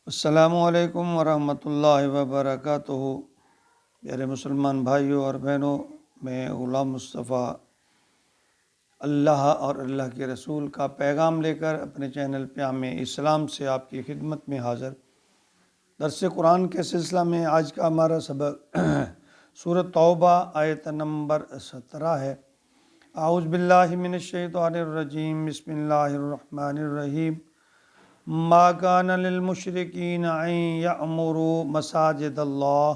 السلام علیکم ورحمۃ اللہ وبرکاتہ۔ پیارے مسلمان بھائیوں اور بہنوں، میں غلام مصطفیٰ اللہ اور اللہ کے رسول کا پیغام لے کر اپنے چینل پیام اسلام سے آپ کی خدمت میں حاضر۔ درس قرآن کے سلسلہ میں آج کا ہمارا سبق سورۃ توبہ آیت نمبر 17 ہے۔ اعوذ باللہ من الشیطان الرجیم، بسم اللہ الرحمن الرحیم۔ ما کان للمشرکین ان یعمروا مساجد اللہ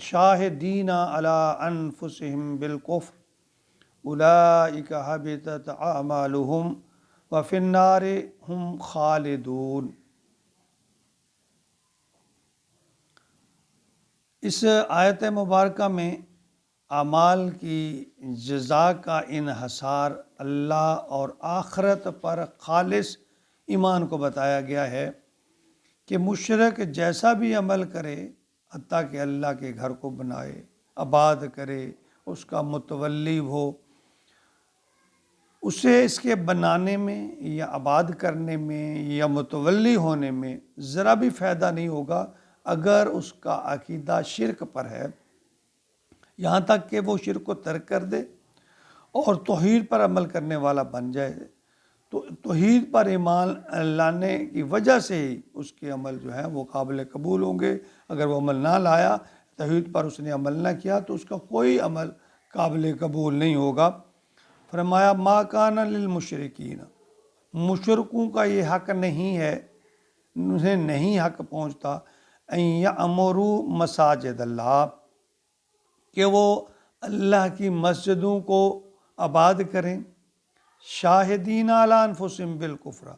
شاہدین علی انفسہم بالکفر اولئک حبطت اعمالہم وفی النار ہم خالدون۔ اس آیت مبارکہ میں اعمال کی جزا کا انحصار اللہ اور آخرت پر خالص ایمان کو بتایا گیا ہے کہ مشرک جیسا بھی عمل کرے، حتیٰ کہ اللہ کے گھر کو بنائے، آباد کرے، اس کا متولی ہو، اسے اس کے بنانے میں یا آباد کرنے میں یا متولی ہونے میں ذرا بھی فائدہ نہیں ہوگا اگر اس کا عقیدہ شرک پر ہے، یہاں تک کہ وہ شرک کو ترک کر دے اور توحید پر عمل کرنے والا بن جائے۔ تو توحید پر ایمان لانے کی وجہ سے ہی اس کے عمل جو ہے وہ قابل قبول ہوں گے۔ اگر وہ عمل نہ لایا، توحید پر اس نے عمل نہ کیا، تو اس کا کوئی عمل قابل قبول نہیں ہوگا۔ فرمایا ما کان للمشرکین، مشرکوں کا یہ حق نہیں ہے، انہیں نہیں حق پہنچتا ان یعمروا مساجد اللہ، کہ وہ اللہ کی مسجدوں کو آباد کریں، شاہدین علی انفسہم بالکفر،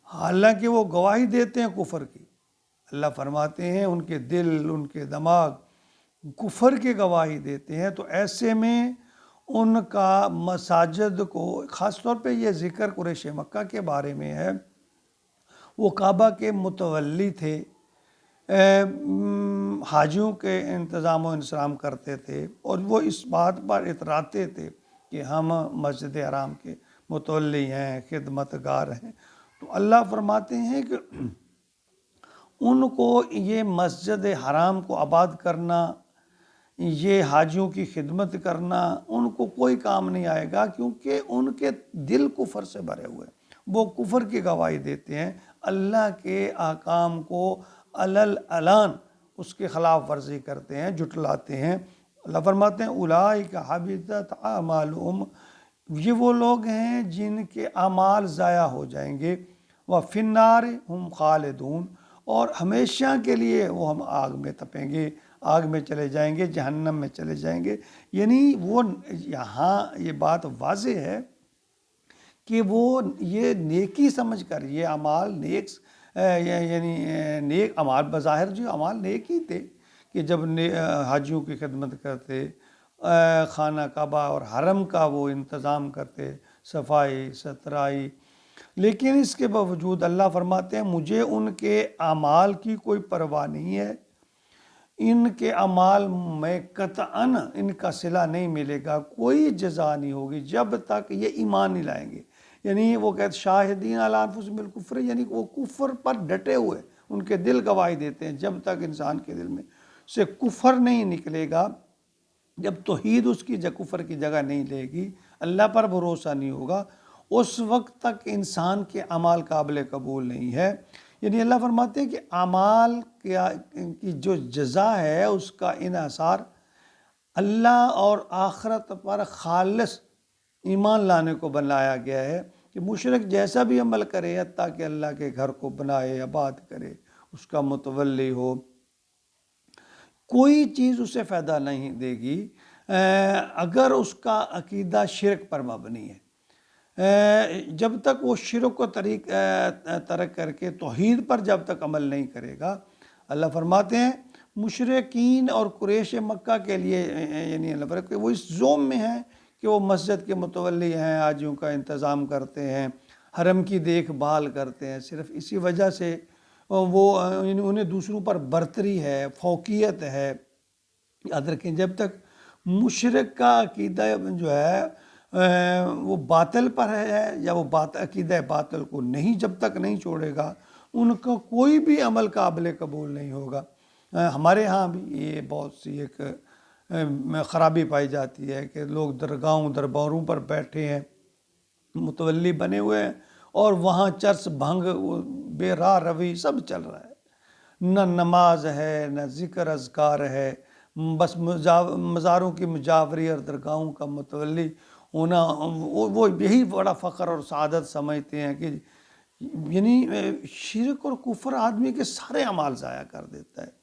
حالانکہ وہ گواہی دیتے ہیں کفر کی۔ اللہ فرماتے ہیں ان کے دل، ان کے دماغ کفر کی گواہی دیتے ہیں، تو ایسے میں ان کا مساجد کو، خاص طور پہ یہ ذکر قریش مکہ کے بارے میں ہے، وہ کعبہ کے متولی تھے، حاجیوں کے انتظام و انصرام کرتے تھے، اور وہ اس بات پر اتراتے تھے کہ ہم مسجد حرام کے متولی ہیں، خدمت گار ہیں۔ تو اللہ فرماتے ہیں کہ ان کو یہ مسجد حرام کو آباد کرنا، یہ حاجیوں کی خدمت کرنا ان کو کوئی کام نہیں آئے گا، کیونکہ ان کے دل کفر سے بھرے ہوئے، وہ کفر کی گواہی دیتے ہیں، اللہ کے احکام کو علن اس کے خلاف ورزی کرتے ہیں، جھٹلاتے ہیں۔ اللہ فرماتے ہیں اولئک حبطت اعمالہم، یہ وہ لوگ ہیں جن کے اعمال ضائع ہو جائیں گے، وفی النار ہم خالدون، اور ہمیشہ کے لیے وہ ہم آگ میں تپیں گے، آگ میں چلے جائیں گے، جہنم میں چلے جائیں گے۔ یعنی وہ یہاں یہ بات واضح ہے کہ وہ یہ نیکی سمجھ کر یہ اعمال یعنی نیک اعمال، بظاہر جو اعمال نیک ہی تھے کہ جب حاجیوں کی خدمت کرتے، خانہ کعبہ اور حرم کا وہ انتظام کرتے، صفائی ستھرائی، لیکن اس کے باوجود اللہ فرماتے ہیں مجھے ان کے اعمال کی کوئی پرواہ نہیں ہے، ان کے اعمال میں قطعاً ان کا صلہ نہیں ملے گا، کوئی جزا نہیں ہوگی جب تک یہ ایمان نہیں لائیں گے۔ یعنی وہ کہتے شاہدین علی انفسہم بالکفر، یعنی وہ کفر پر ڈٹے ہوئے، ان کے دل گواہی دیتے ہیں۔ جب تک انسان کے دل میں سے کفر نہیں نکلے گا، جب توحید اس کی کفر کی جگہ نہیں لے گی، اللہ پر بھروسہ نہیں ہوگا، اس وقت تک انسان کے اعمال قابل قبول نہیں ہے۔ یعنی اللہ فرماتے ہیں کہ اعمال کی جو جزا ہے اس کا انحصار اللہ اور آخرت پر خالص ایمان لانے کو بنایا گیا ہے، کہ مشرک جیسا بھی عمل کرے، حتیٰ کہ اللہ کے گھر کو بنائے، آباد کرے، اس کا متولی ہو، کوئی چیز اسے فائدہ نہیں دے گی اگر اس کا عقیدہ شرک پر مبنی ہے۔ جب تک وہ شرک کو ترک کر کے توحید پر جب تک عمل نہیں کرے گا، اللہ فرماتے ہیں مشرکین اور قریش مکہ کے لیے، یعنی اللہ فرق وہ اس زوم میں ہیں کہ وہ مسجد کے متولی ہیں، حاجیوں کا انتظام کرتے ہیں، حرم کی دیکھ بھال کرتے ہیں، صرف اسی وجہ سے وہ انہیں دوسروں پر برتری ہے، فوقیت ہے۔ یاد رکھیں جب تک مشرک کا عقیدہ جو ہے وہ باطل پر ہے، یا وہ عقیدہ باطل کو جب تک نہیں چھوڑے گا، ان کا کوئی بھی عمل قابل قبول نہیں ہوگا۔ ہمارے ہاں بھی یہ بہت سی ایک خرابی پائی جاتی ہے کہ لوگ درگاہوں درباروں پر بیٹھے ہیں، متولی بنے ہوئے ہیں، اور وہاں چرس بھنگ بے راہ روی سب چل رہا ہے، نہ نماز ہے نہ ذکر اذکار ہے، بس مزاروں کی مجاوری اور درگاہوں کا متولی ہونا، وہ یہی بڑا فخر اور سعادت سمجھتے ہیں کہ یعنی شرک اور کفر آدمی کے سارے اعمال ضائع کر دیتا ہے۔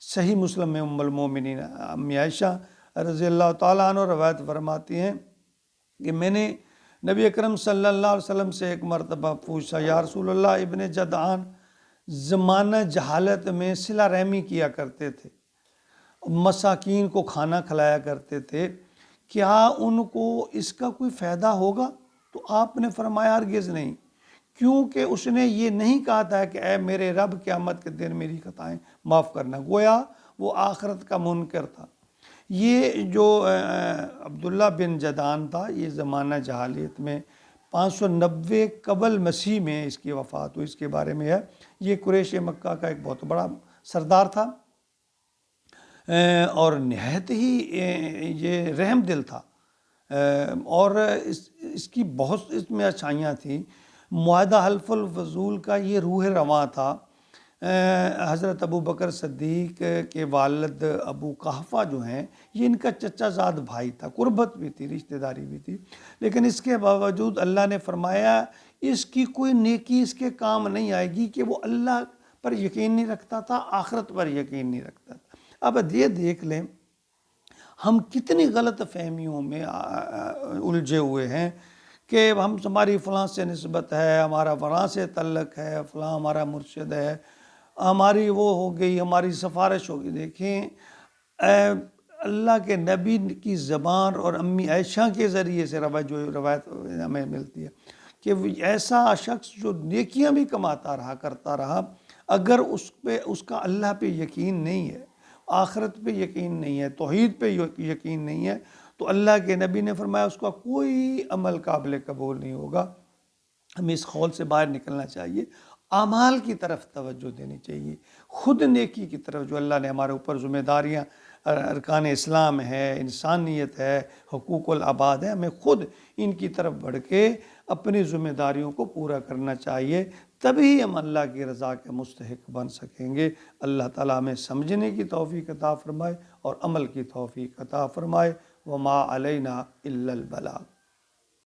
صحیح مسلم میں ام المومنین امی عائشہ رضی اللہ تعالیٰ عنہ روایت فرماتی ہیں کہ میں نے نبی اکرم صلی اللہ علیہ وسلم سے ایک مرتبہ پوچھا، یا رسول اللہ، ابن جدعان زمانہ جہالت میں صلہ رحمی کیا کرتے تھے، مساکین کو کھانا کھلایا کرتے تھے، کیا ان کو اس کا کوئی فائدہ ہوگا؟ تو آپ نے فرمایا ہرگز نہیں، کیونکہ اس نے یہ نہیں کہا تھا کہ اے میرے رب قیامت کے دن میری خطائیں معاف کرنا، گویا وہ آخرت کا منکر تھا۔ یہ جو عبداللہ بن جدعان تھا، یہ زمانہ جہالیت میں 590 قبل مسیح میں اس کی وفات ہوئی، اس کے بارے میں ہے۔ یہ قریش مکہ کا ایک بہت بڑا سردار تھا، اور نہایت ہی یہ رحم دل تھا، اور اس کی بہت اس میں اچھائیاں تھیں۔ معاہدہ حلف الفضول کا یہ روح رواں تھا۔ حضرت ابو بکر صدیق کے والد ابو قحفہ جو ہیں، یہ ان کا چچا زاد بھائی تھا، قربت بھی تھی، رشتہ داری بھی تھی، لیکن اس کے باوجود اللہ نے فرمایا اس کی کوئی نیکی اس کے کام نہیں آئے گی کہ وہ اللہ پر یقین نہیں رکھتا تھا، آخرت پر یقین نہیں رکھتا تھا۔ اب یہ دیکھ لیں ہم کتنی غلط فہمیوں میں الجھے ہوئے ہیں کہ ہماری فلاں سے نسبت ہے، ہمارا فلاں سے تعلق ہے، فلاں ہمارا مرشد ہے، ہماری وہ ہو گئی، ہماری سفارش ہوگی۔ دیکھیں اللہ کے نبی کی زبان اور امی عائشہ کے ذریعے سے روایت ہمیں ملتی ہے کہ ایسا شخص جو نیکیاں بھی کماتا رہا، کرتا رہا، اگر اس کا اللہ پہ یقین نہیں ہے، آخرت پہ یقین نہیں ہے، توحید پہ یقین نہیں ہے، تو اللہ کے نبی نے فرمایا اس کا کوئی عمل قابل قبول نہیں ہوگا۔ ہمیں اس خول سے باہر نکلنا چاہیے، اعمال کی طرف توجہ دینی چاہیے، خود نیکی کی طرف جو اللہ نے ہمارے اوپر ذمہ داریاں، ارکان اسلام ہے، انسانیت ہے، حقوق العباد ہے، ہمیں خود ان کی طرف بڑھ کے اپنی ذمہ داریوں کو پورا کرنا چاہیے، تبھی ہم اللہ کی رضا کے مستحق بن سکیں گے۔ اللہ تعالیٰ ہمیں سمجھنے کی توفیق عطا فرمائے اور عمل کی توفیق عطا فرمائے۔ وما علینا الا البلاغ۔